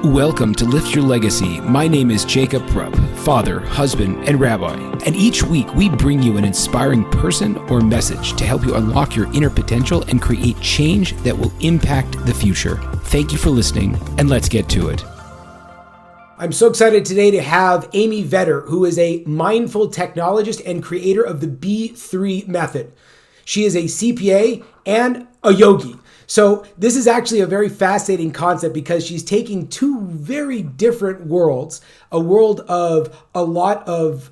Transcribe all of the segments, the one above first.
Welcome to Lift Your Legacy. My name is Jacob Rupp, father, husband, and rabbi. And each week we bring you an inspiring person or message to help you unlock your inner potential and create change that will impact the future. Thank you for listening, and let's get to it. I'm so excited today to have Amy Vetter, who is a mindful technologist and creator of the B3 method. She is a CPA and a yogi. So this is actually a very fascinating concept because she's taking two very different worlds, a world of a lot of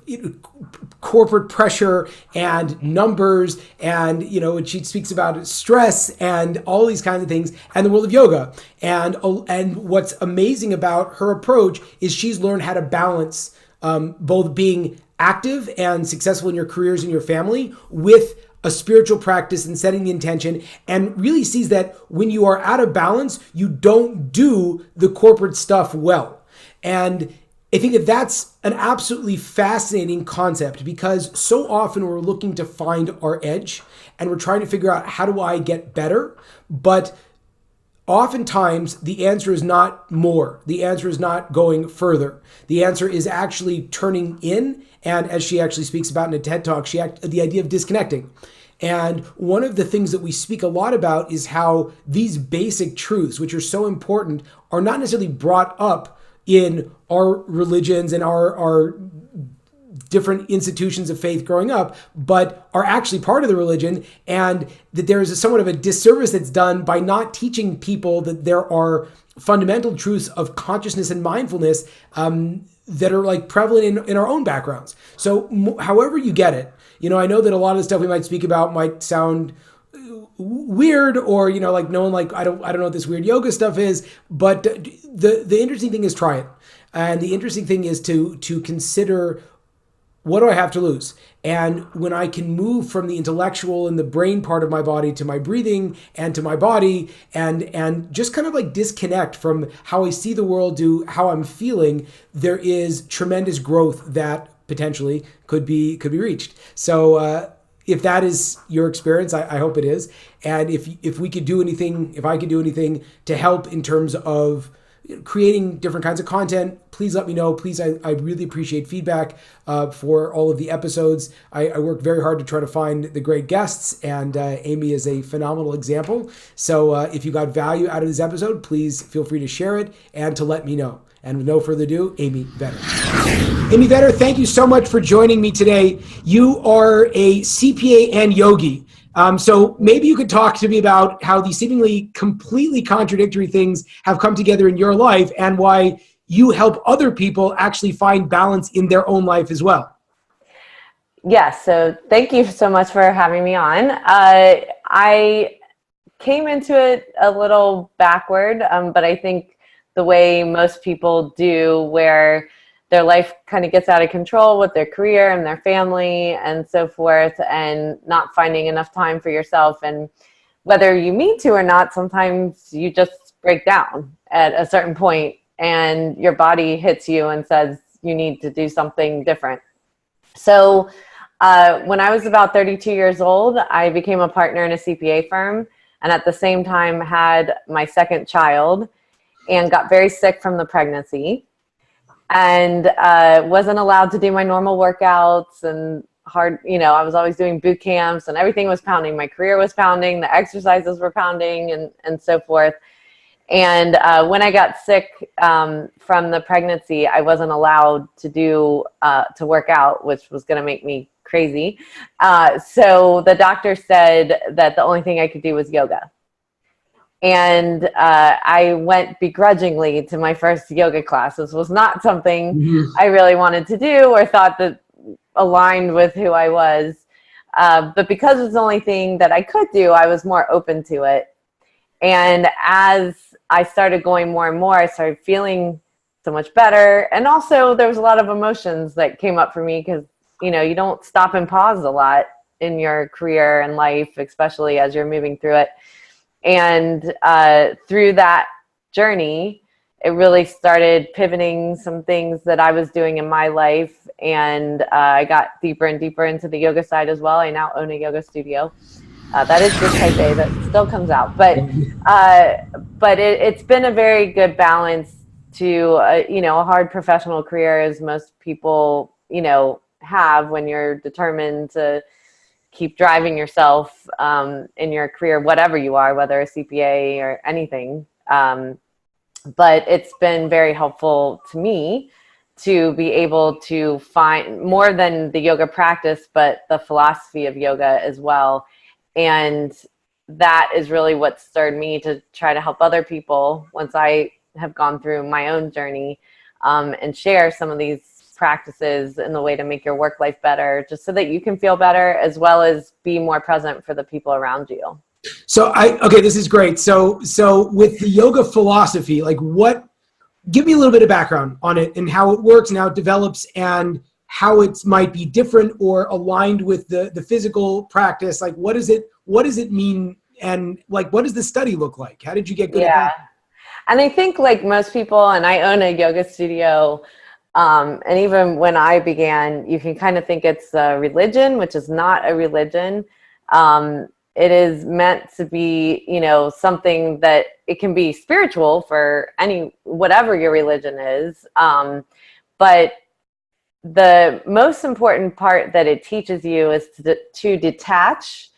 corporate pressure and numbers and, and she speaks about stress and all these kinds of things, and the world of yoga. And what's amazing about her approach is she's learned how to balance both being active and successful in your careers and your family with a spiritual practice and setting the intention, and really sees that when you are out of balance, you don't do the corporate stuff well. And I think that that's an absolutely fascinating concept because so often we're looking to find our edge and we're trying to figure out, how do I get better? But oftentimes the answer is not more. The answer is not going further. The answer is actually turning in. And as she actually speaks about in a TED Talk, the idea of disconnecting. And one of the things that we speak a lot about is how these basic truths, which are so important, are not necessarily brought up in our religions and our different institutions of faith growing up, but are actually part of the religion, and that there is somewhat of a disservice that's done by not teaching people that there are fundamental truths of consciousness and mindfulness that are like prevalent in our own backgrounds. So however you get it, I know that a lot of the stuff we might speak about might sound weird, or like no one, like I don't know what this weird yoga stuff is, but the interesting thing is try it. And the interesting thing is to consider, what do I have to lose? And when I can move from the intellectual and the brain part of my body to my breathing and to my body, and just kind of like disconnect from how I see the world to how I'm feeling, there is tremendous growth that potentially could be reached. So if that is your experience, I hope it is. And if we could do anything, if I could do anything to help in terms of creating different kinds of content, please let me know. Please, I really appreciate feedback for all of the episodes. I work very hard to try to find the great guests, and Amy is a phenomenal example. So if you got value out of this episode, please feel free to share it and to let me know. And with no further ado, Amy Vetter. Amy Vetter, thank you so much for joining me today. You are a CPA and yogi. So maybe you could talk to me about how these seemingly completely contradictory things have come together in your life and why you help other people actually find balance in their own life as well. Yes. So thank you so much for having me on. I came into it a little backward, but I think the way most people do, where their life kind of gets out of control with their career and their family and so forth, and not finding enough time for yourself. And whether you mean to or not, sometimes you just break down at a certain point and your body hits you and says you need to do something different. So when I was about 32 years old, I became a partner in a CPA firm, and at the same time had my second child and got very sick from the pregnancy, and wasn't allowed to do my normal workouts and hard, I was always doing boot camps and everything was pounding. My career was pounding, the exercises were pounding, and so forth. And when I got sick from the pregnancy, I wasn't allowed to work out, which was going to make me crazy. So the doctor said that the only thing I could do was yoga. And I went begrudgingly to my first yoga class. This was not something I really wanted to do or thought that aligned with who I was. But because it was the only thing that I could do, I was more open to it. And as I started going more and more, I started feeling so much better. And also there was a lot of emotions that came up for me because, you don't stop and pause a lot in your career and life, especially as you're moving through it. And through that journey, it really started pivoting some things that I was doing in my life. And I got deeper and deeper into the yoga side as well. I now own a yoga studio. That is just type A, that still comes out. But it's been a very good balance to, a hard professional career as most people, have when you're determined to keep driving yourself in your career, whatever you are, whether a CPA or anything. But it's been very helpful to me to be able to find more than the yoga practice, but the philosophy of yoga as well. And that is really what stirred me to try to help other people once I have gone through my own journey, and share some of these practices in the way to make your work life better, just so that you can feel better as well as be more present for the people around you. So this is great. So with the yoga philosophy, like give me a little bit of background on it and how it works and how it develops and how it might be different or aligned with the physical practice. Like, what does it mean? And like, what does the study look like? How did you get good at that? And I think like most people, and I own a yoga studio, and even when I began, you can kind of think it's a religion, which is not a religion. It is meant to be, something that it can be spiritual for whatever your religion is. But the most important part that it teaches you is to detach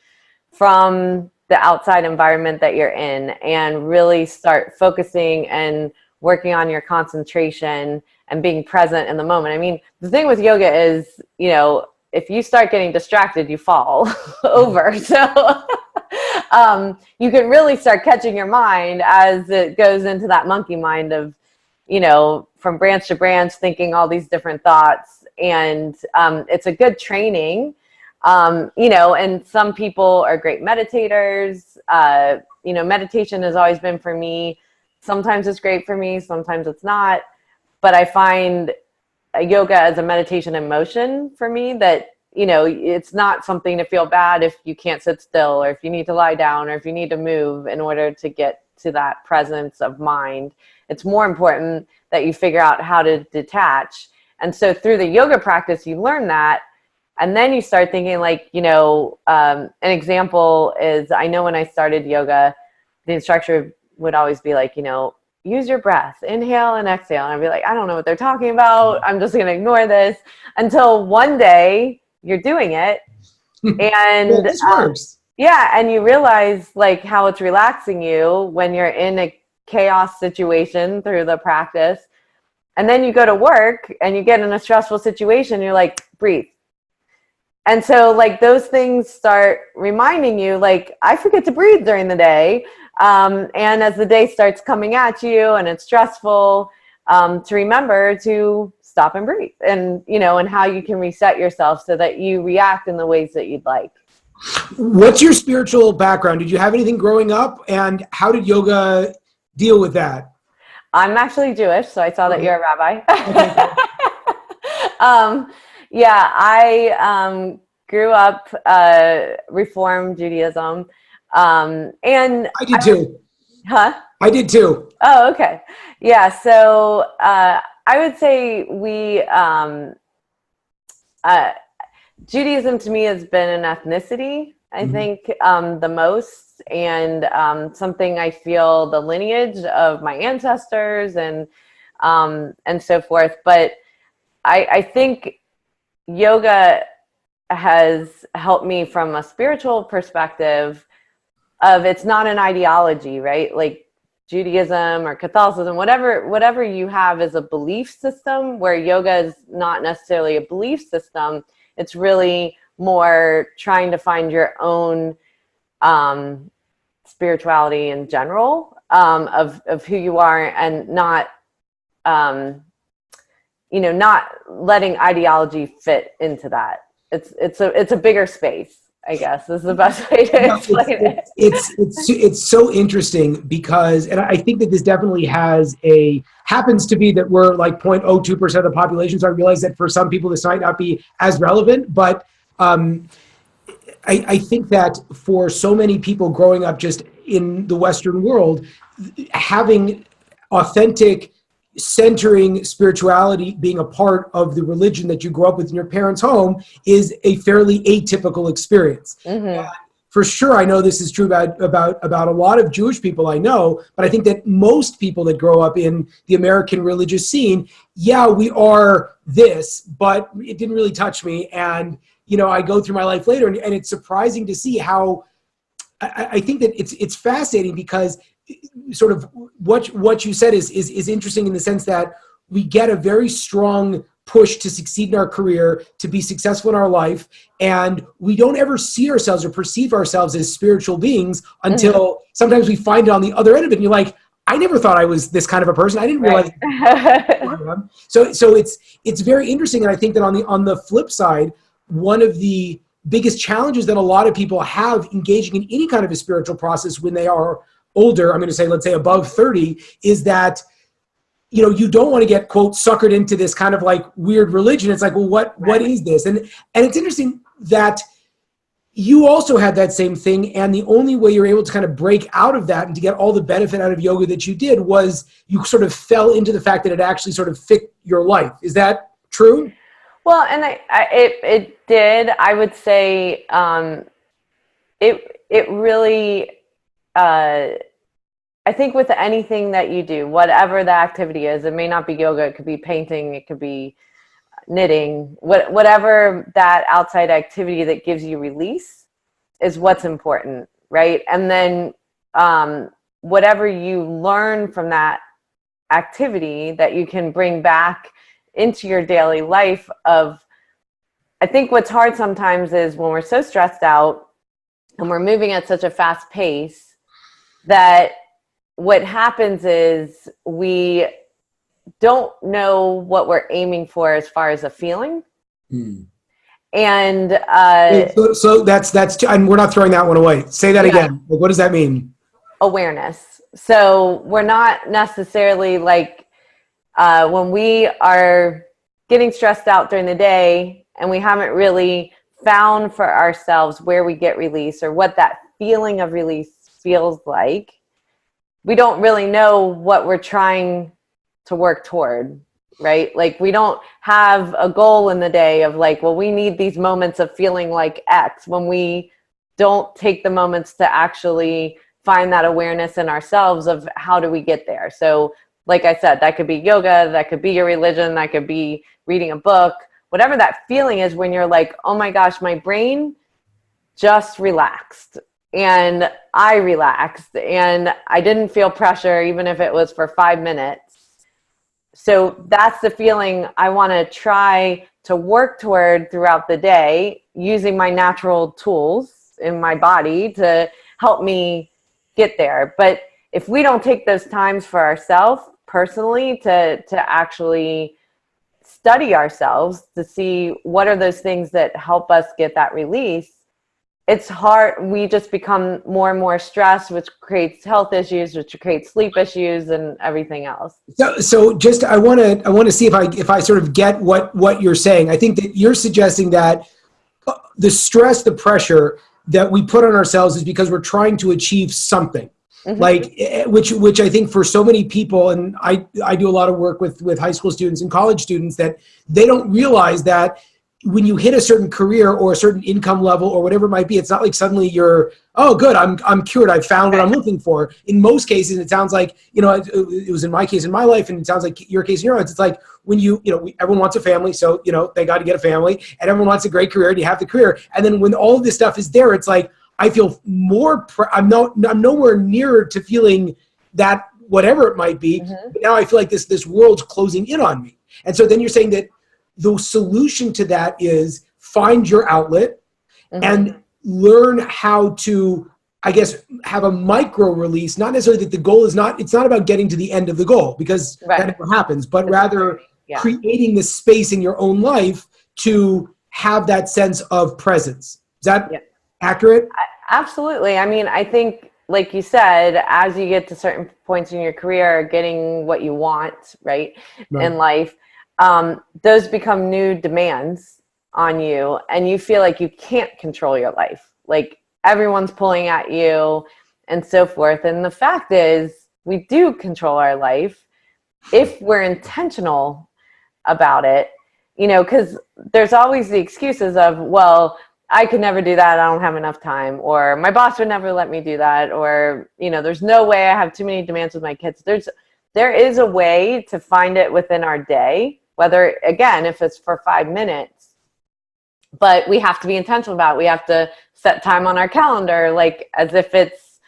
from the outside environment that you're in and really start focusing and working on your concentration and being present in the moment. I mean, the thing with yoga is, if you start getting distracted, you fall over. So you can really start catching your mind as it goes into that monkey mind of, from branch to branch, thinking all these different thoughts. And it's a good training, and some people are great meditators. Meditation has always been for me. Sometimes it's great for me, sometimes it's not. But I find yoga as a meditation in motion for me, that, it's not something to feel bad if you can't sit still, or if you need to lie down, or if you need to move in order to get to that presence of mind. It's more important that you figure out how to detach. And so through the yoga practice, you learn that. And then you start thinking like, an example is, I know when I started yoga, the instructor would always be like, use your breath, inhale and exhale. And I'd be like, I don't know what they're talking about. I'm just going to ignore this, until one day you're doing it. And this works. And you realize like how it's relaxing you when you're in a chaos situation through the practice. And then you go to work and you get in a stressful situation. You're like, breathe. And so like those things start reminding you, like, I forget to breathe during the day. And as the day starts coming at you and it's stressful, to remember to stop and breathe, and, and how you can reset yourself so that you react in the ways that you'd like. What's your spiritual background? Did you have anything growing up, and how did yoga deal with that? I'm actually Jewish, so I saw that you're a rabbi. I grew up Reform Judaism. And I did too. Huh? I did too. Oh, okay. Yeah. So I would say Judaism to me has been an ethnicity, I think, the most, and something I feel the lineage of my ancestors and so forth. But I think yoga has helped me from a spiritual perspective of, it's not an ideology, right? Like Judaism or Catholicism, whatever you have is a belief system, where yoga is not necessarily a belief system. It's really more trying to find your own spirituality in general, of who you are, and not not letting ideology fit into that. It's a bigger space, I guess, is the best way to explain it. It's so interesting because, and I think that this definitely happens to be that we're like 0.02% of the population. So I realize that for some people this might not be as relevant, but I think that for so many people growing up just in the Western world, having authentic, centering spirituality, being a part of the religion that you grew up with in your parents' home, is a fairly atypical experience. for sure, I know this is true about a lot of Jewish people I know, but I think that most people that grow up in the American religious scene, yeah, we are this, but it didn't really touch me. And, I go through my life later, and it's surprising to see how, I think that it's fascinating, because sort of what you said is interesting in the sense that we get a very strong push to succeed in our career, to be successful in our life, and we don't ever see ourselves or perceive ourselves as spiritual beings until sometimes we find it on the other end of it, and you're like, I never thought I was this kind of a person. I didn't realize who I am. So it's very interesting, and I think that on the flip side, one of the biggest challenges that a lot of people have engaging in any kind of a spiritual process when they are older, I'm going to say, let's say above 30, is that, you don't want to get, quote, suckered into this kind of like weird religion. It's like, well, what is this? And it's interesting that you also had that same thing. And the only way you're able to kind of break out of that and to get all the benefit out of yoga that you did was you sort of fell into the fact that it actually sort of fit your life. Is that true? Well, and it did. I would say it really, I think with anything that you do, whatever the activity is, it may not be yoga, it could be painting, it could be knitting, whatever that outside activity that gives you release is what's important, right? And then whatever you learn from that activity that you can bring back into your daily life I think what's hard sometimes is when we're so stressed out and we're moving at such a fast pace that what happens is we don't know what we're aiming for as far as a feeling. And so that's and we're not throwing that one away. Say that again. What does that mean? Awareness. So we're not necessarily like when we are getting stressed out during the day and we haven't really found for ourselves where we get release or what that feeling of release feels like, we don't really know what we're trying to work toward, right? Like we don't have a goal in the day of like, well, we need these moments of feeling like X, when we don't take the moments to actually find that awareness in ourselves of how do we get there. So like I said, that could be yoga, that could be your religion, that could be reading a book, whatever that feeling is when you're like, oh my gosh, my brain just relaxed. And I relaxed and I didn't feel pressure, even if it was for 5 minutes. So that's the feeling I want to try to work toward throughout the day, using my natural tools in my body to help me get there. But if we don't take those times for ourselves personally to actually study ourselves to see what are those things that help us get that release, it's hard. We just become more and more stressed, which creates health issues, which creates sleep issues and everything else. So just, I want to see if I sort of get what you're saying. I think that you're suggesting that the stress, the pressure that we put on ourselves is because we're trying to achieve something. Like, which I think for so many people, and I do a lot of work with high school students and college students, that they don't realize that when you hit a certain career or a certain income level or whatever it might be, it's not like suddenly you're, oh, good, I'm cured, I've found what I'm looking for. In most cases, it sounds like, it was in my case in my life, and it sounds like your case in your life. It's like when everyone wants a family, so, they got to get a family, and everyone wants a great career, and you have the career. And then when all of this stuff is there, it's like, I feel I'm nowhere nearer to feeling that, whatever it might be. But now I feel like this world's closing in on me. And so then you're saying that the solution to that is find your outlet and learn how to, I guess, have a micro release. Not necessarily that the goal is it's not about getting to the end of the goal, because that never happens, but rather creating the space in your own life to have that sense of presence. Is that accurate? Absolutely. I mean, I think, like you said, as you get to certain points in your career, getting what you want, right. in life, those become new demands on you, and you feel like you can't control your life. Like everyone's pulling at you and so forth. And the fact is, we do control our life if we're intentional about it, because there's always the excuses of, well, I could never do that. I don't have enough time, or my boss would never let me do that, or, there's no way, I have too many demands with my kids. There is a way to find it within our day, whether, again, if it's for 5 minutes, but we have to be intentional about it. We have to set time on our calendar, like as if it's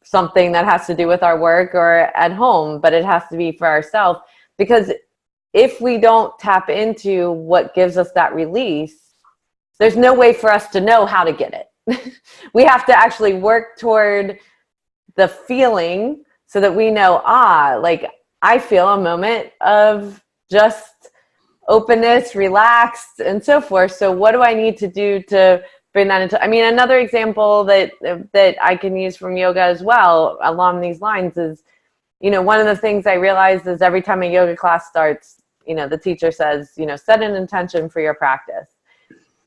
something that has to do with our work or at home, but it has to be for ourselves, because if we don't tap into what gives us that release, there's no way for us to know how to get it. We have to actually work toward the feeling so that we know, like I feel a moment of just openness, relaxed, and so forth. So what do I need to do to bring that into, another example that I can use from yoga as well along these lines is, one of the things I realized is every time a yoga class starts, the teacher says, set an intention for your practice.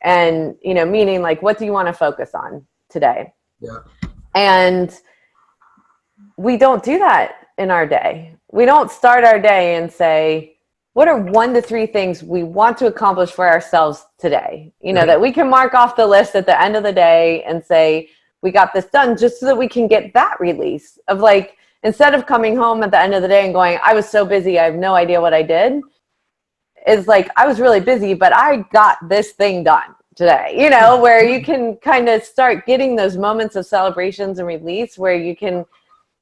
And, meaning like, what do you want to focus on today? Yeah. And we don't do that in our day. We don't start our day and say, what are 1 to 3 things we want to accomplish for ourselves today? Right. That we can mark off the list at the end of the day and say, we got this done, just so that we can get that release of, like, instead of coming home at the end of the day and going, I was so busy, I have no idea what I did. Is like, I was really busy, but I got this thing done today, where you can kind of start getting those moments of celebrations and release where you can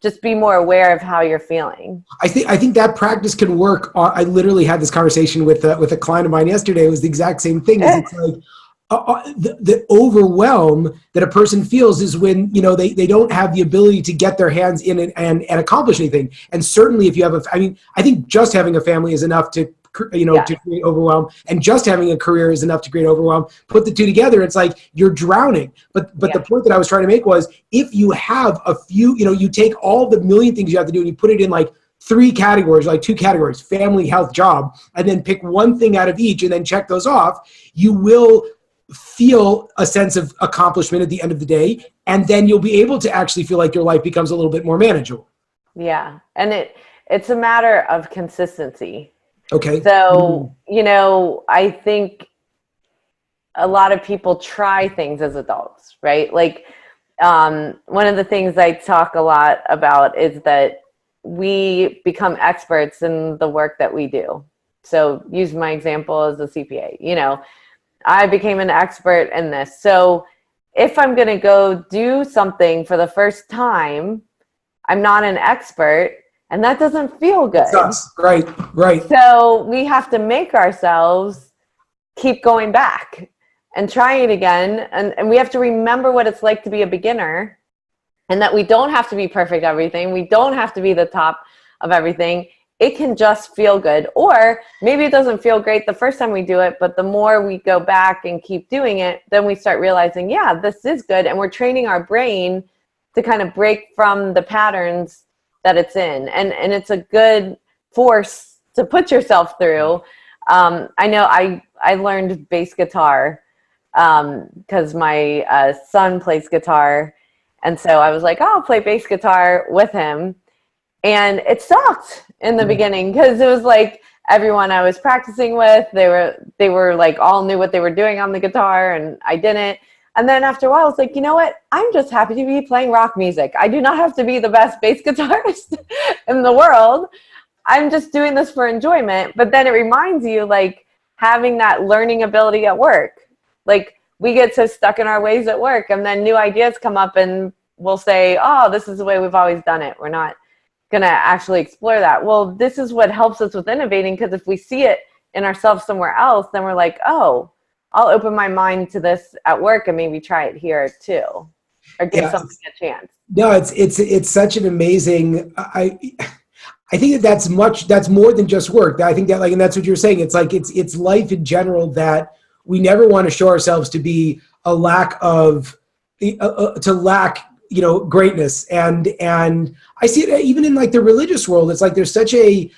just be more aware of how you're feeling. I think that practice can work. I literally had this conversation with a client of mine yesterday. It was the exact same thing. It's like the overwhelm that a person feels is when, they don't have the ability to get their hands in and accomplish anything. And certainly if you have I think just having a family is enough to to create overwhelm, and just having a career is enough to create overwhelm. Put the two together, it's like you're drowning. But the point that I was trying to make was, if you have a few, you take all the million things you have to do and you put it in like 3 categories, like 2 categories, family, health, job, and then pick one thing out of each and then check those off, you will feel a sense of accomplishment at the end of the day. And then you'll be able to actually feel like your life becomes a little bit more manageable. Yeah. And it's a matter of consistency. Okay. So, I think a lot of people try things as adults, right? Like, one of the things I talk a lot about is that we become experts in the work that we do. So use my example as a CPA, I became an expert in this. So if I'm going to go do something for the first time, I'm not an expert. And that doesn't feel good. It sucks. Right. So we have to make ourselves keep going back and trying it again. And we have to remember what it's like to be a beginner, and that we don't have to be perfect at everything. We don't have to be the top of everything. It can just feel good. Or maybe it doesn't feel great the first time we do it, but the more we go back and keep doing it, then we start realizing, yeah, this is good. And we're training our brain to kind of break from the patterns that it's in, and it's a good force to put yourself through. I know I learned bass guitar because my son plays guitar, and so I was like, I'll play bass guitar with him, and it sucked in the beginning because it was like everyone I was practicing with, they were like all knew what they were doing on the guitar, and I didn't. And then after a while, I was like, you know what? I'm just happy to be playing rock music. I do not have to be the best bass guitarist in the world. I'm just doing this for enjoyment. But then it reminds you, like, having that learning ability at work. Like, we get so stuck in our ways at work, and then new ideas come up, and we'll say, oh, this is the way we've always done it. We're not going to actually explore that. Well, this is what helps us with innovating, because if we see it in ourselves somewhere else, then we're like, oh, I'll open my mind to this at work and maybe try it here too, or give something a chance. No, it's such an amazing. I think that's more than just work. I think that, like, and that's what you're saying. It's like it's life in general, that we never want to show ourselves to be a lack of greatness. And I see it even in like the religious world. It's like there's such a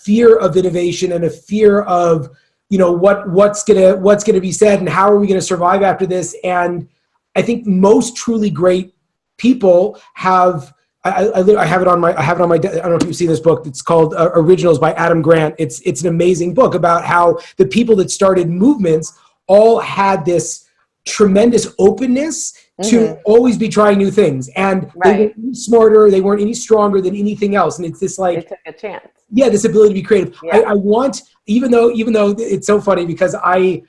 fear of innovation and a fear of what's gonna be said and how are we gonna survive after this. And I think most truly great people have. I have it on my. I don't know if you've seen this book. It's called Originals by Adam Grant. It's an amazing book about how the people that started movements all had this tremendous openness to always be trying new things. And they weren't any smarter, they weren't any stronger than anything else. And it's this like, they took a chance. Yeah, this ability to be creative. Yeah. I want, even though it's so funny because I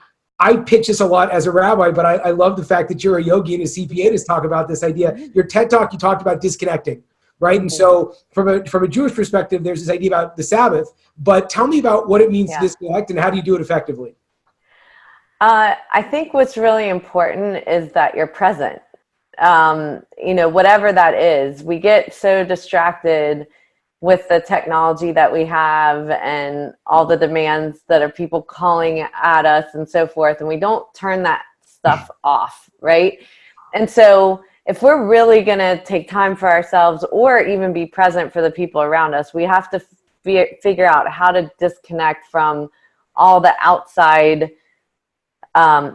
pitch this a lot as a rabbi, but I love the fact that you're a yogi and a CPA to talk about this idea. Your TED Talk, you talked about disconnecting, right? And so from a Jewish perspective, there's this idea about the Sabbath, but tell me about what it means to disconnect and how do you do it effectively? I think what's really important is that you're present. Whatever that is, we get so distracted with the technology that we have and all the demands that are people calling at us and so forth, and we don't turn that stuff off, right? And so if we're really going to take time for ourselves or even be present for the people around us, we have to figure out how to disconnect from all the outside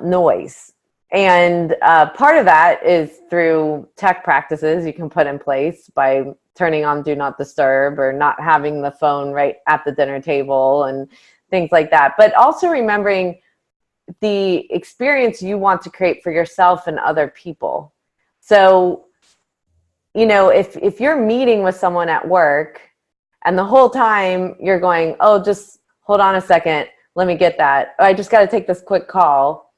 noise. And part of that is through tech practices you can put in place by turning on Do Not Disturb or not having the phone right at the dinner table and things like that. But also remembering the experience you want to create for yourself and other people. So, if you're meeting with someone at work and the whole time you're going, oh, just hold on a second, let me get that. I just got to take this quick call.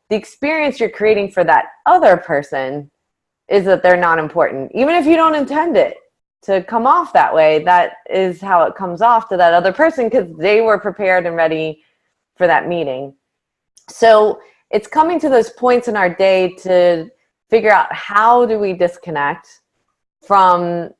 The experience you're creating for that other person is that they're not important. Even if you don't intend it to come off that way, that is how it comes off to that other person because they were prepared and ready for that meeting. So it's coming to those points in our day to figure out how do we disconnect from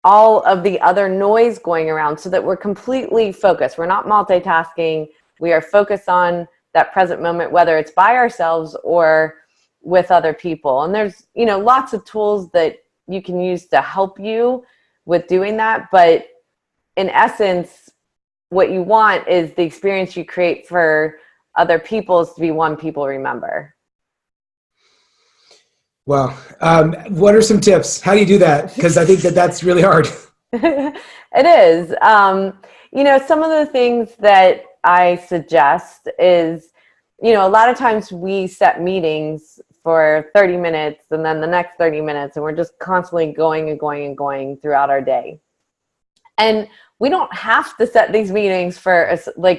all of the other noise going around so that we're completely focused. We're not multitasking. We are focused on that present moment, whether it's by ourselves or with other people. And there's, lots of tools that you can use to help you with doing that. But in essence, what you want is the experience you create for other people is to be one people remember. Wow. What are some tips? How do you do that? Because I think that's really hard. It is. Some of the things that I suggest is, a lot of times we set meetings for 30 minutes and then the next 30 minutes, and we're just constantly going and going and going throughout our day. And we don't have to set these meetings for,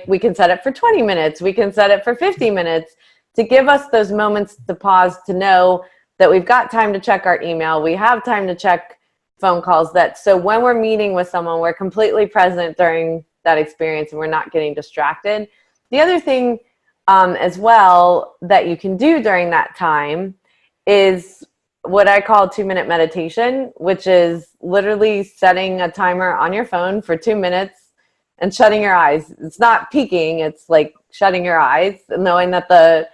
we can set it for 20 minutes. We can set it for 50 minutes to give us those moments to pause, to know that we've got time to check our email. We have time to check phone calls. So when we're meeting with someone, we're completely present during that experience and we're not getting distracted. The other thing as well that you can do during that time is what I call 2-minute meditation, which is literally setting a timer on your phone for 2 minutes and shutting your eyes. It's not peeking, it's like shutting your eyes and knowing that the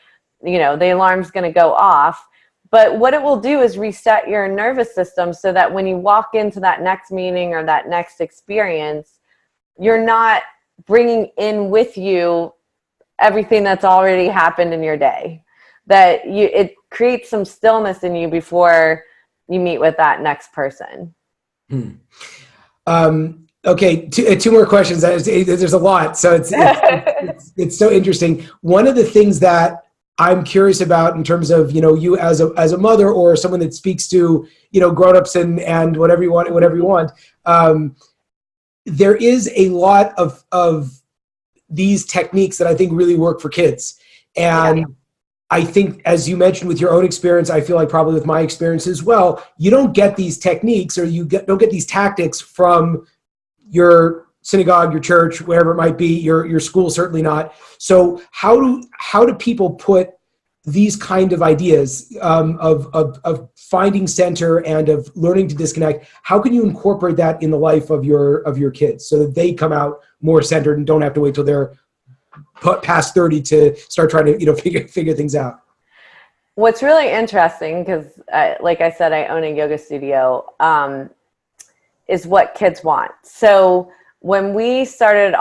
alarm's going to go off. But what it will do is reset your nervous system so that when you walk into that next meeting or that next experience, you're not bringing in with you everything that's already happened in your day. It creates some stillness in you before you meet with that next person. Okay, two more questions. There's a lot, so it's so interesting. One of the things that I'm curious about in terms of, you as a mother or someone that speaks to, grownups and whatever you want. There is a lot of these techniques that I think really work for kids. And I think, as you mentioned with your own experience, I feel like probably with my experience as well, you don't get these techniques or don't get these tactics from your synagogue, your church, wherever it might be, your school, certainly not. So how do people put these kind of ideas of finding center and of learning to disconnect? How can you incorporate that in the life of your kids so that they come out more centered and don't have to wait till they're past 30 to start trying to figure things out? What's really interesting, because like I said, I own a yoga studio, is what kids want. So when we started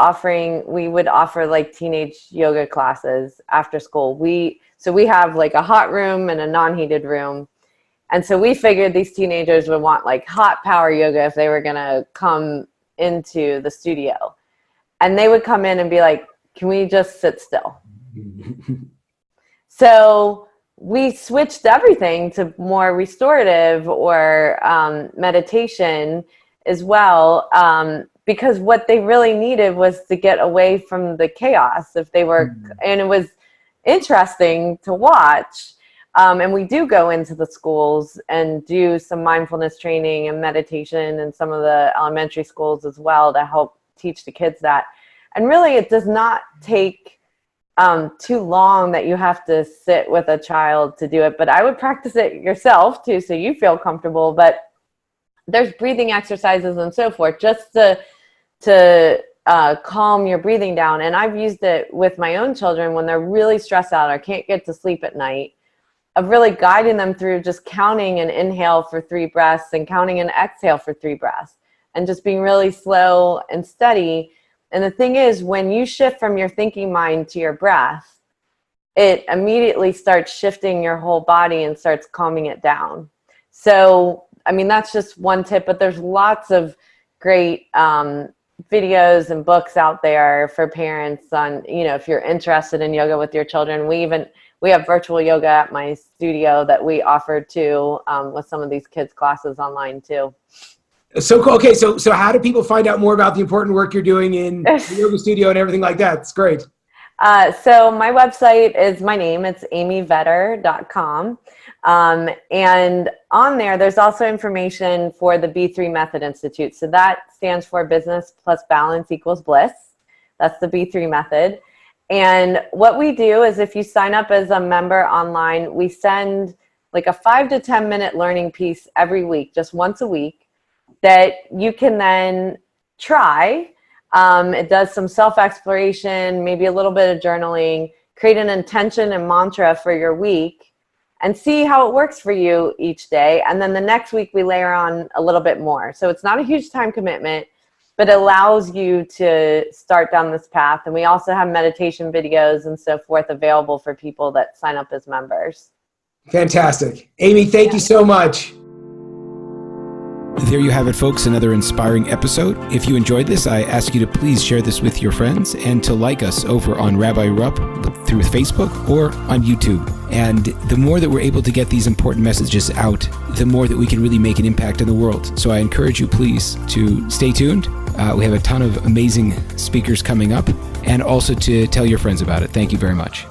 we would offer like teenage yoga classes after school. We have like a hot room and a non-heated room. And so we figured these teenagers would want like hot power yoga if they were going to come into the studio. And they would come in and be like, can we just sit still? So we switched everything to more restorative or meditation as well, because what they really needed was to get away from the chaos. If they were, and it was interesting to watch. And we do go into the schools and do some mindfulness training and meditation in some of the elementary schools as well to help teach the kids that. And really, it does not take too long that you have to sit with a child to do it. But I would practice it yourself too, so you feel comfortable. But there's breathing exercises and so forth just to calm your breathing down. And I've used it with my own children when they're really stressed out or can't get to sleep at night, of really guiding them through just counting an inhale for 3 breaths and counting an exhale for 3 breaths, and just being really slow and steady. And the thing is, when you shift from your thinking mind to your breath, it immediately starts shifting your whole body and starts calming it down. So, I mean, that's just one tip, but there's lots of great videos and books out there for parents on, if you're interested in yoga with your children. We have virtual yoga at my studio that we offer too, with some of these kids' classes online too. So cool. Okay, so how do people find out more about the important work you're doing in the yoga studio and everything like that? It's great. So my website is my name. It's amyvetter.com. And on there's also information for the B3 Method Institute. So that stands for Business plus Balance equals Bliss. That's the B3 Method. And what we do is, if you sign up as a member online, we send like a 5 to 10 minute learning piece every week, just once a week, that you can then try. It does some self-exploration, maybe a little bit of journaling, create an intention and mantra for your week, and see how it works for you each day. And then the next week we layer on a little bit more. So it's not a huge time commitment, but it allows you to start down this path. And we also have meditation videos and so forth available for people that sign up as members. Fantastic. Amy, thank you so much. There you have it, folks, another inspiring episode. If you enjoyed this, I ask you to please share this with your friends and to like us over on Rabbi Rupp through Facebook or on YouTube. And the more that we're able to get these important messages out, the more that we can really make an impact in the world. So I encourage you, please, to stay tuned. We have a ton of amazing speakers coming up, and also to tell your friends about it. Thank you very much.